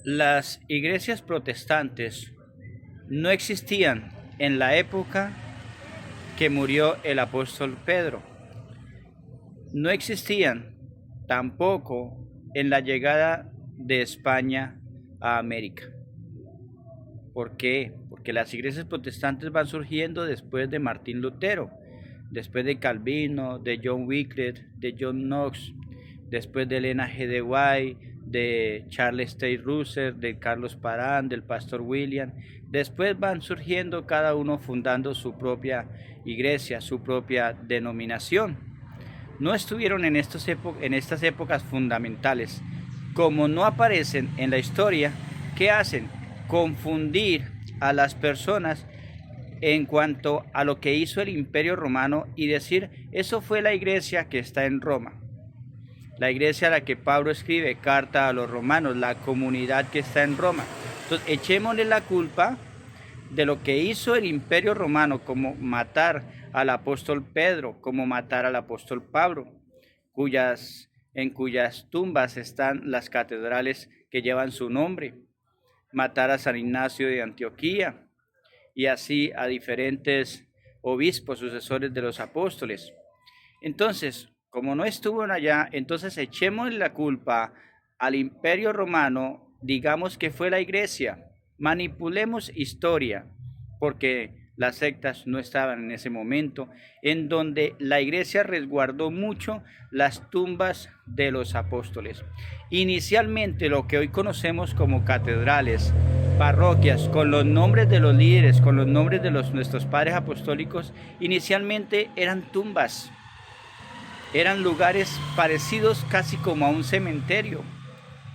Las iglesias protestantes no existían en la época que murió el apóstol Pedro. No existían tampoco en la llegada de España a América. ¿Por qué? Porque las iglesias protestantes van surgiendo después de Martín Lutero, después de Calvino, de John Wycliffe, de John Knox, después de Elena G. de White, de Charles Taze Russell, de Carlos Parán, del pastor William. Después van surgiendo cada uno fundando su propia iglesia, su propia denominación. No estuvieron en estas épocas fundamentales. Como no aparecen en la historia, ¿qué hacen? Confundir a las personas en cuanto a lo que hizo el Imperio Romano y decir, eso fue la iglesia que está en Roma. La iglesia a la que Pablo escribe carta a los romanos, la comunidad que está en Roma. Entonces, echémosle la culpa de lo que hizo el Imperio Romano, como matar al apóstol Pedro, como matar al apóstol Pablo, en cuyas tumbas están las catedrales que llevan su nombre, matar a San Ignacio de Antioquía y así a diferentes obispos sucesores de los apóstoles. Entonces, como no estuvo allá, entonces echemos la culpa al Imperio Romano, digamos que fue la iglesia, manipulemos historia, porque las sectas no estaban en ese momento, en donde la iglesia resguardó mucho las tumbas de los apóstoles. Inicialmente lo que hoy conocemos como catedrales, parroquias, con los nombres de los líderes, con los nombres de nuestros padres apostólicos, inicialmente eran tumbas. Eran lugares parecidos casi como a un cementerio,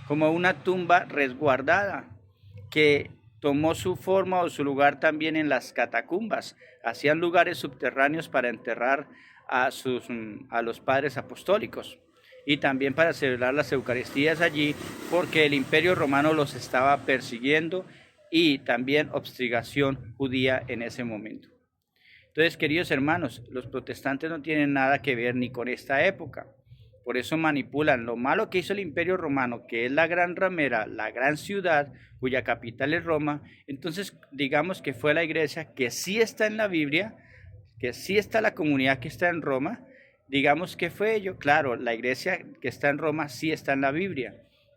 como a una tumba resguardada, que tomó su forma o su lugar también en las catacumbas. Hacían lugares subterráneos para enterrar a los padres apostólicos y también para celebrar las Eucaristías allí, porque el Imperio Romano los estaba persiguiendo y también obstigación judía en ese momento. Entonces, queridos hermanos, los protestantes no tienen nada que ver ni con esta época. Por eso manipulan lo malo que hizo el Imperio Romano, que es la gran ramera, la gran ciudad, cuya capital es Roma. Entonces, digamos que fue la iglesia que sí está en la Biblia, que sí está la comunidad que está en Roma. Digamos que fue ello. Claro, la iglesia que está en Roma sí está en la Biblia.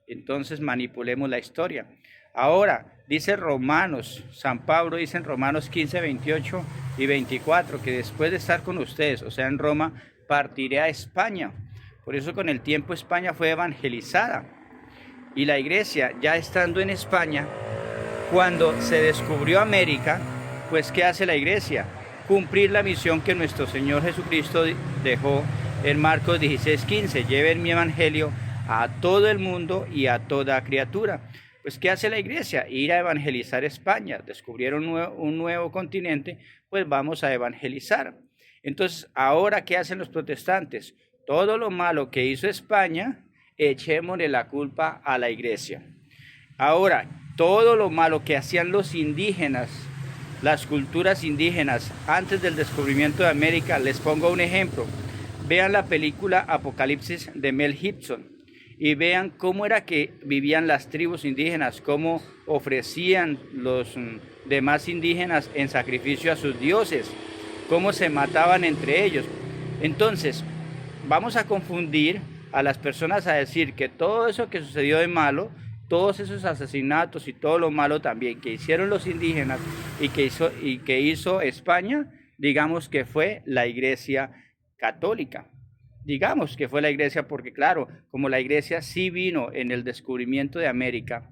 Entonces, manipulemos la historia. Ahora, dice Romanos, San Pablo dice en Romanos 15, 28 y 24, que después de estar con ustedes, o sea, en Roma, partiré a España. Por eso con el tiempo España fue evangelizada. Y la iglesia, ya estando en España, cuando se descubrió América, pues ¿qué hace la iglesia? Cumplir la misión que nuestro Señor Jesucristo dejó en Marcos 16, 15. Lleven mi evangelio a todo el mundo y a toda criatura. Pues ¿qué hace la iglesia? Ir a evangelizar España. Descubrieron un nuevo continente, pues vamos a evangelizar. Entonces, ¿ahora qué hacen los protestantes? Todo lo malo que hizo España, echémosle la culpa a la iglesia. Ahora, todo lo malo que hacían los indígenas, las culturas indígenas, antes del descubrimiento de América, les pongo un ejemplo. Vean la película Apocalipsis de Mel Gibson y vean cómo era que vivían las tribus indígenas, cómo ofrecían los demás indígenas en sacrificio a sus dioses, cómo se mataban entre ellos. Entonces, vamos a confundir a las personas a decir que todo eso que sucedió de malo, todos esos asesinatos y todo lo malo también que hicieron los indígenas y que hizo España, digamos que fue la Iglesia Católica. Digamos que fue la iglesia porque, claro, como la iglesia sí vino en el descubrimiento de América,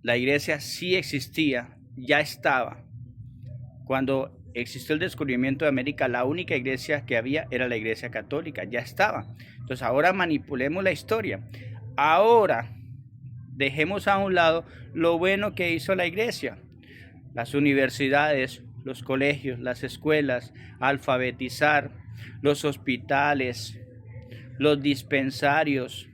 la iglesia sí existía, ya estaba. Cuando existió el descubrimiento de América, la única iglesia que había era la iglesia católica, ya estaba. Entonces ahora manipulemos la historia. Ahora dejemos a un lado lo bueno que hizo la iglesia. Las universidades, los colegios, las escuelas, alfabetizar, los hospitales, los dispensarios,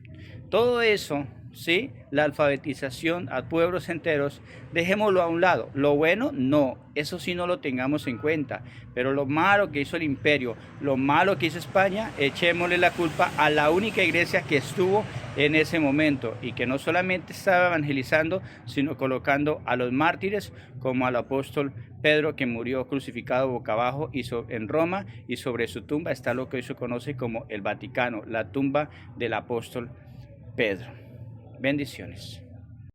todo eso ¿sí? La alfabetización a pueblos enteros, dejémoslo a un lado. Lo bueno, no, eso sí no lo tengamos en cuenta. Pero lo malo que hizo el imperio, lo malo que hizo España, echémosle la culpa a la única iglesia que estuvo en ese momento y que no solamente estaba evangelizando, sino colocando a los mártires como al apóstol Pedro, que murió crucificado boca abajo en Roma, y sobre su tumba está lo que hoy se conoce como el Vaticano, la tumba del apóstol Pedro. Bendiciones.